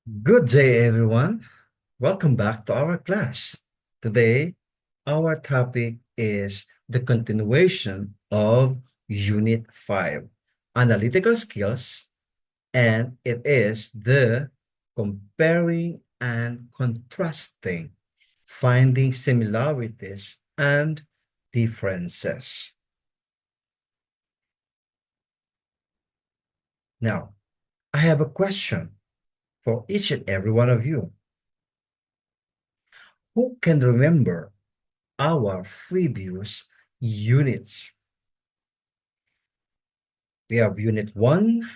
Good day, everyone. Welcome back to our class. Today, our topic is the continuation of Unit 5, Analytical Skills, and it is the comparing and contrasting, finding similarities and differences. Now, I have a question for each and every one of you. Who can remember our previous units? We have Unit 1,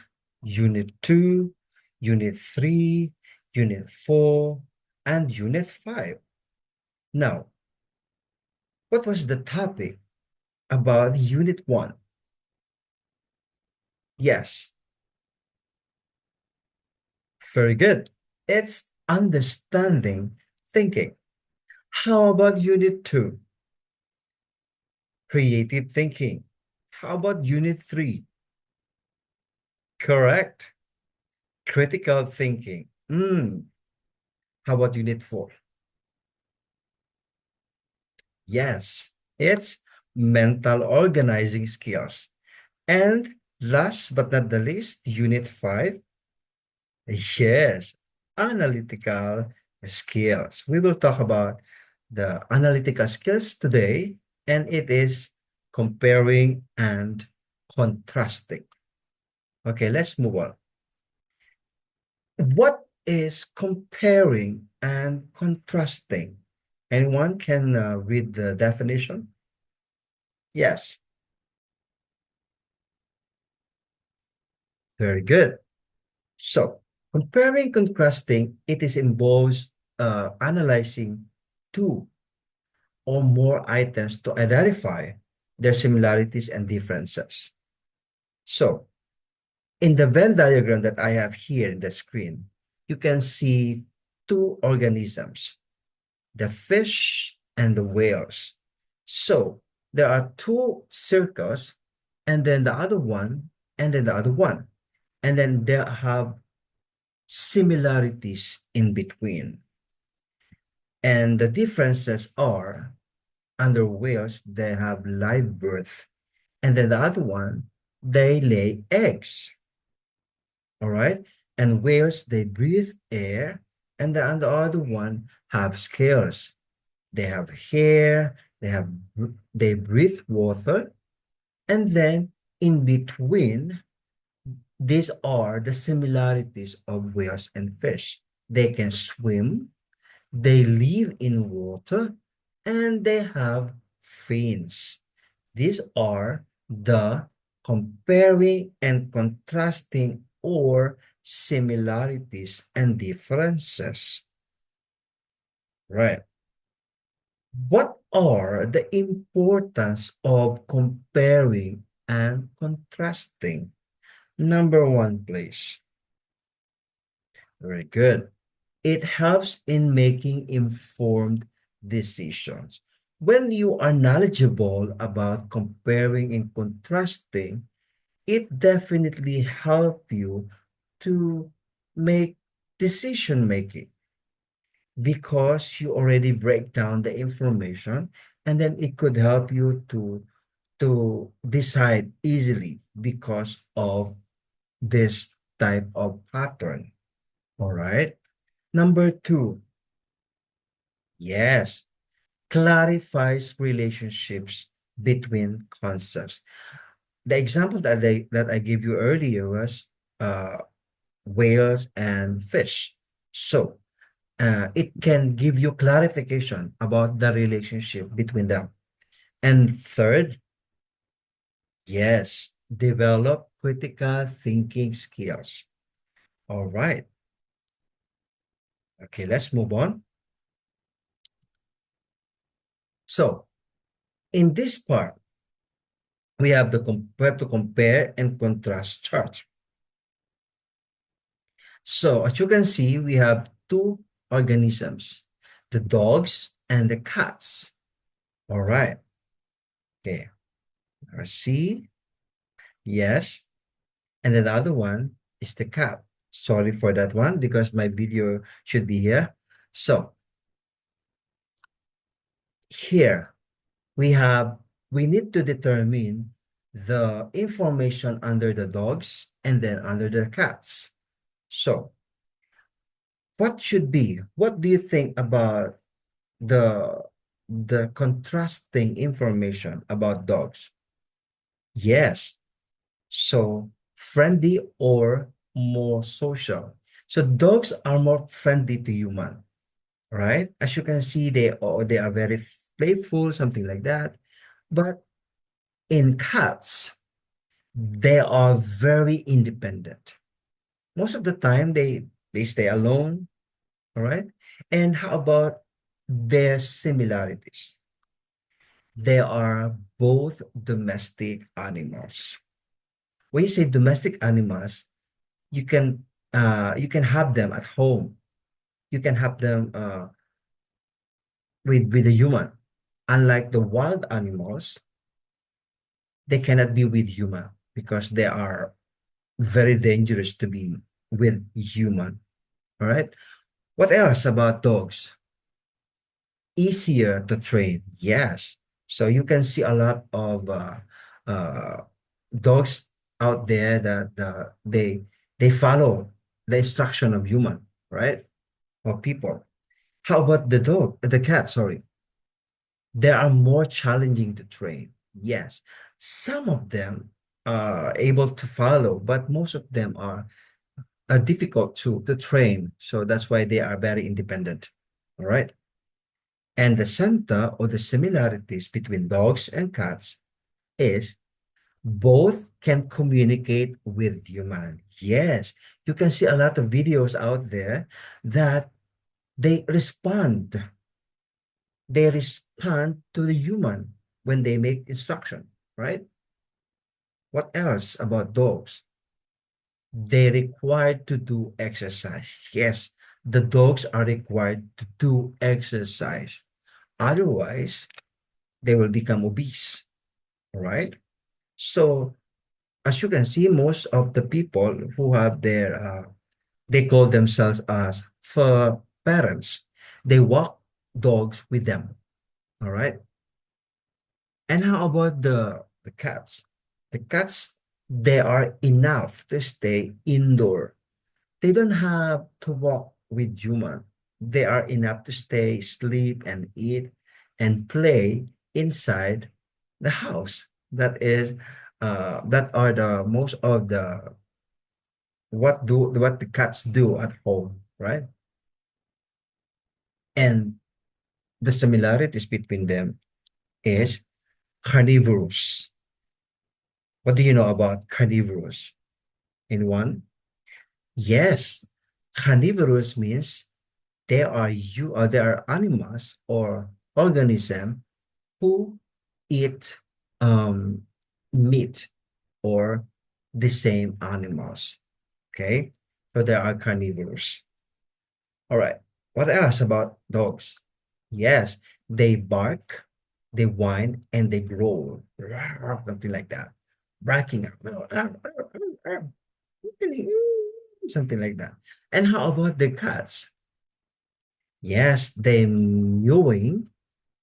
Unit 2, Unit 3, Unit 4, and Unit 5. Now, what was the topic about Unit 1? Yes, very good. It's understanding thinking. How about Unit 2? Creative thinking. How about Unit 3? Correct. Critical thinking. How about Unit 4? Yes, it's mental organizing skills. And last but not the least, Unit 5, yes, analytical skills. We will talk about the analytical skills today, and it is comparing and contrasting. Okay, let's move on. What is comparing and contrasting? Anyone can read the definition? Yes, very good. So, comparing, contrasting, it is involves analyzing two or more items to identify their similarities and differences. So, in the Venn diagram that I have here in the screen, you can see two organisms, the fish and the whales. So, there are two circles, and then the other one, and then the other one. And then they have similarities in between. And the differences are under whales, they have live birth. And then the other one, they lay eggs. All right. And whales, they breathe air. And the other one have scales. They have hair, they breathe water. And then in between, these are the similarities of whales and fish. They can swim, they live in water, and they have fins. These are the comparing and contrasting or similarities and differences. Right. What are the importance of comparing and contrasting? Number one, please. Very good. It helps in making informed decisions. When you are knowledgeable about comparing and contrasting, it definitely helps you to make decision making because you already break down the information, and then it could help you to decide easily because of this type of pattern. All right. Number two, yes, clarifies relationships between concepts. The example that I gave you earlier was whales and fish. So it can give you clarification about the relationship between them. And third, yes, develop critical thinking skills. All right. Okay, let's move on. So in this part, we have to compare and contrast charts. So as you can see, we have two organisms, the dogs and the cats. All right. Okay. Let's see. Yes. And then the other one is the cat. Sorry for that one because my video should be here. So here we have, we need to determine the information under the dogs and then under the cats. So what do you think about the contrasting information about dogs? Yes. So friendly or more social. So dogs are more friendly to human, right? As you can see, they are very playful, something like that. But in cats, they are very independent. Most of the time, they stay alone, all right? And how about their similarities? They are both domestic animals. When you say domestic animals, you can have them at home. You can have them with a human. Unlike the wild animals, they cannot be with human because they are very dangerous to be with human. All right. What else about dogs? Easier to train. Yes. So you can see a lot of uh, dogs out there that they follow the instruction of human, right? Or people. How about the cat? Sorry, they are more challenging to train. Yes, some of them are able to follow, but most of them are difficult to train. So that's why they are very independent. All right. And the center or the similarities between dogs and cats is both can communicate with human. Yes, you can see a lot of videos out there that they respond they respond to the human when they make instruction, right? What else about dogs? They required to do exercise. Yes, the dogs are required to do exercise. Otherwise, they will become obese, right? So, as you can see, most of the people who have they call themselves as fur parents. They walk dogs with them, all right? And how about the cats? The cats, they are enough to stay indoor. They don't have to walk with human. They are enough to stay, sleep, and eat and play inside the house. That are the most of the what the cats do at home, right? And the similarities between them is carnivorous. What do you know about carnivorous? In one? Yes, carnivorous means there are animals or organism who eat um, meat or the same animals. Okay, so there are carnivores. All right. What else about dogs? Yes, they bark, they whine, and they growl, something like that, barking, something like that. And how about the cats? Yes, they mewing,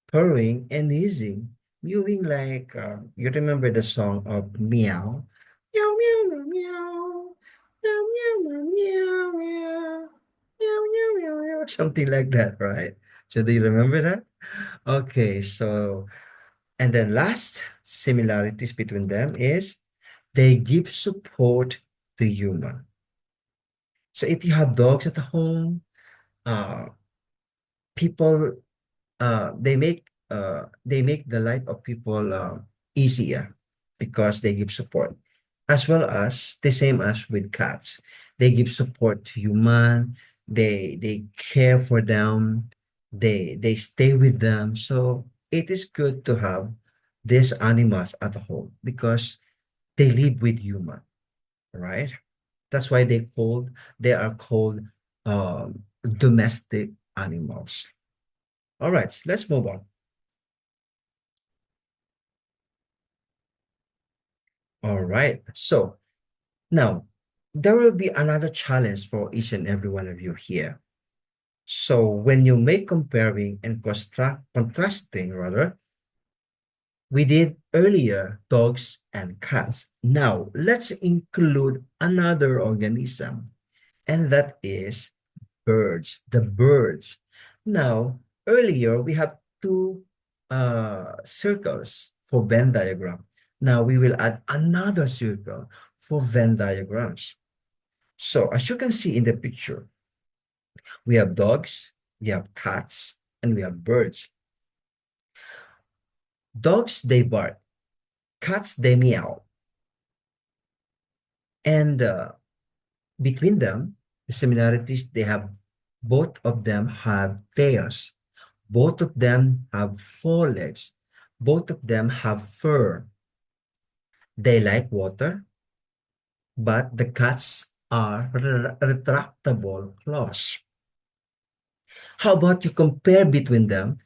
purring, and hissing. Mewing like you remember the song of meow, meow meow meow meow, meow meow meow meow meow, meow meow meow meow, something like that, right? So do you remember that? Okay, so and then last similarities between them is they give support to human. So if you have dogs at home, uh, people they make the life of people easier because they give support, as well as the same as with cats. They give support to human. They care for them. They stay with them. So it is good to have these animals at home because they live with human, right? That's why they are called domestic animals. All right, let's move on. All right. So now, there will be another challenge for each and every one of you here. So when you make comparing and contrasting, rather, we did earlier dogs and cats. Now let's include another organism, and that is birds, the birds. Now, earlier we have two circles for Venn diagram. Now we will add another circle for Venn diagrams. So as you can see in the picture, we have dogs, we have cats, and we have birds. Dogs, they bark. Cats, they meow. And between them, the similarities, they have, both of them have tails. Both of them have four legs. Both of them have fur. They like water, but the cats are retractable claws. How about you compare between them,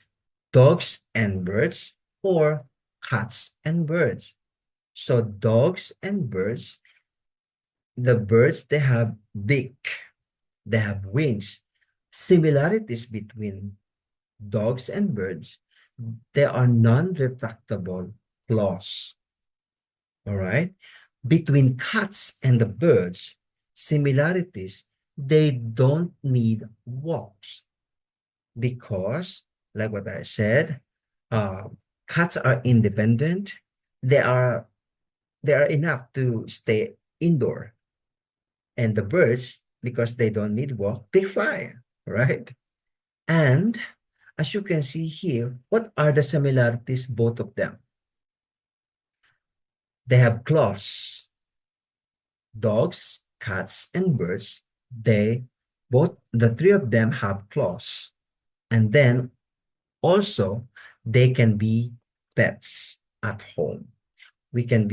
dogs and birds, or cats and birds? So dogs and birds, the birds, they have beak, they have wings. Similarities between dogs and birds, they are non-retractable claws. All right. Between cats and the birds, similarities, they don't need walks because, like what I said, uh, cats are independent. They are they are enough to stay indoor, and the birds, because they don't need walk, they fly, right? And as you can see here, what are the similarities, both of them? They have claws. Dogs, cats, and birds, they both, the three of them have claws. And then also they can be pets at home. We can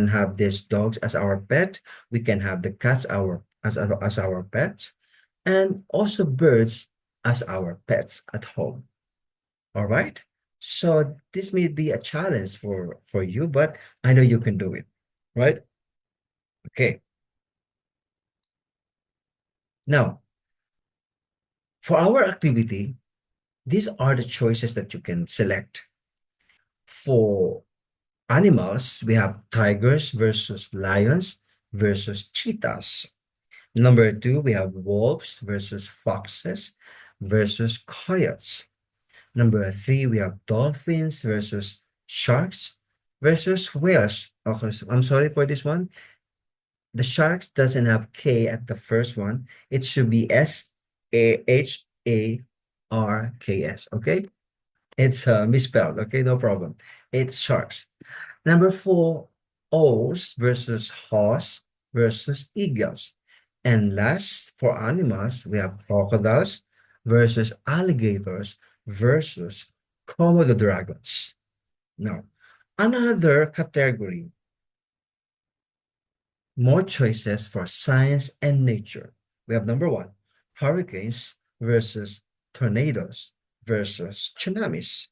have these dogs as our pet. We can have the cats as our pets, and also birds as our pets at home. All right. So this may be a challenge for you, but I know you can do it. Right? Okay. Now, for our activity, these are the choices that you can select. For animals, we have tigers versus lions versus cheetahs. Number two, we have wolves versus foxes versus coyotes. Number three, we have dolphins versus sharks versus whales. Okay, so I'm sorry for this one. The sharks doesn't have K at the first one. It should be Sharks. Okay, it's misspelled. Okay, no problem. It's sharks. Number four, owls versus horse versus eagles. And last, for animals, we have crocodiles versus alligators versus Komodo dragons. Now, another category, more choices for science and nature. We have number one, hurricanes versus tornadoes versus tsunamis.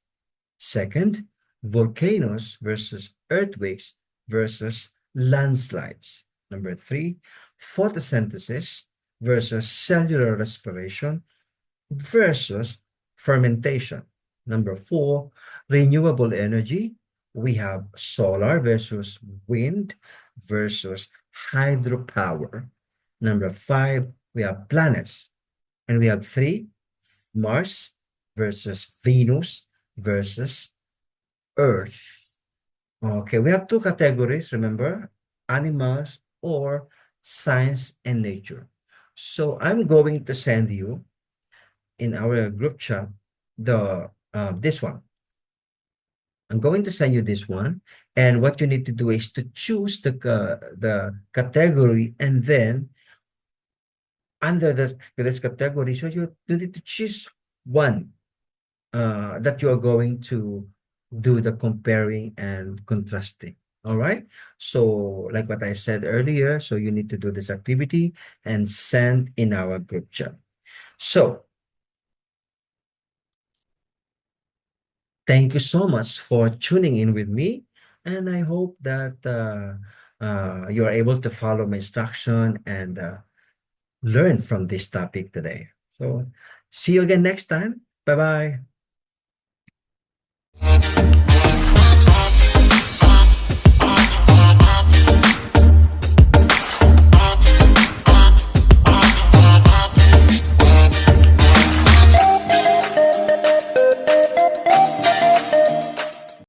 Second, volcanoes versus earthquakes versus landslides. Number three, photosynthesis versus cellular respiration versus fermentation. Number four, renewable energy. We have solar versus wind versus hydropower. Number five, we have planets. And we have three, Mars versus Venus versus Earth. Okay, we have two categories, remember? Animals or science and nature. So I'm going to send you in our group chat the this one. I'm going to send you this one, and what you need to do is to choose the category, and then under this category, so you need to choose one that you are going to do the comparing and contrasting. All right. So like what I said earlier, so you need to do this activity and send in our group chat. So thank you so much for tuning in with me. And I hope that you are able to follow my instruction and learn from this topic today. So see you again next time. Bye bye.